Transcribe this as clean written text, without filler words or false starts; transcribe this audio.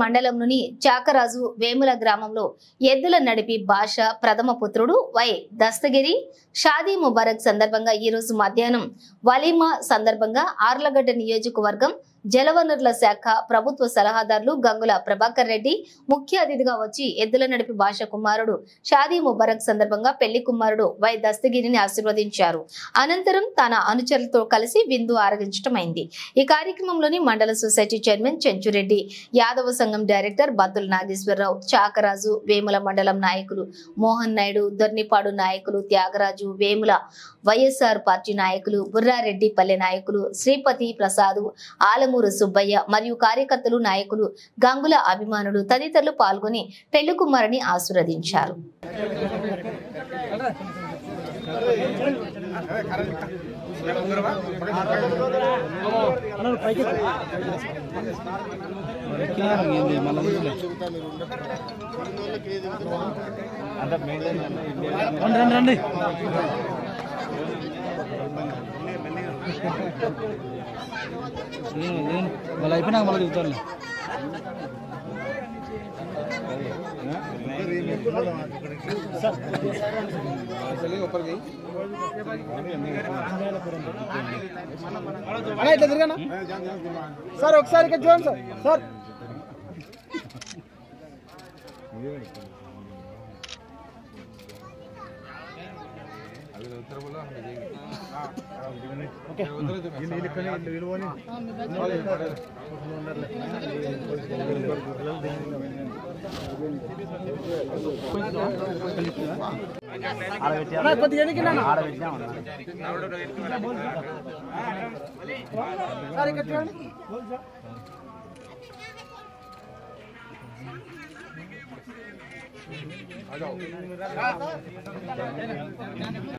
మండలంలోని చాకరాజు వేముల గ్రామంలో ఎద్దుల నడిపి భాష ప్రథమ పుత్రుడు వై దస్తగిరి షాదీ ముబారక్ సందర్భంగా ఈ రోజు మధ్యాహ్నం వలీమా సందర్భంగా ఆర్లగడ్డ నియోజకవర్గం జలవనరుల శాఖ ప్రభుత్వ సలహాదారులు గంగుల ప్రభాకర్ రెడ్డి ముఖ్య అతిథిగా వచ్చి ఎద్దుల నడిపి భాష కుమారుడు షాదీ ముబారక్ సందర్భంగా పెళ్లి కుమారుడు వై దస్తగిరిని ఆశీర్వదించారు. అనంతరం తన అనుచరులతో కలిసి విందు ఆరగించటమైంది. ఈ కార్యక్రమంలోని మండల సొసైటీ చైర్మన్ చెంచురెడ్డి, యాదవ సంఘం డైరెక్టర్ బత్తుల నాగేశ్వరరావు, చాకరాజు వేముల మండలం నాయకులు మోహన్ నాయుడు, దొర్నిపాడు నాయకులు త్యాగరాజు, వేముల వైఎస్ఆర్ పార్టీ నాయకులు బుర్రారెడ్డి పల్లె నాయకులు శ్రీపతి ప్రసాద్, ఆలమూరు సుబ్బయ్య మరియు కార్యకర్తలు, నాయకులు, గంగుల అభిమానులు తదితరులు పాల్గొని పెళ్లి కుమారుని ఆశీర్వదించారు. మళ్ళీ అయిపోయినాక మళ్ళీ చెబుతాను. ఇట్లా తిరగనా సార్, ఒకసారి ఇక్కడ చూడండి సార్. సార్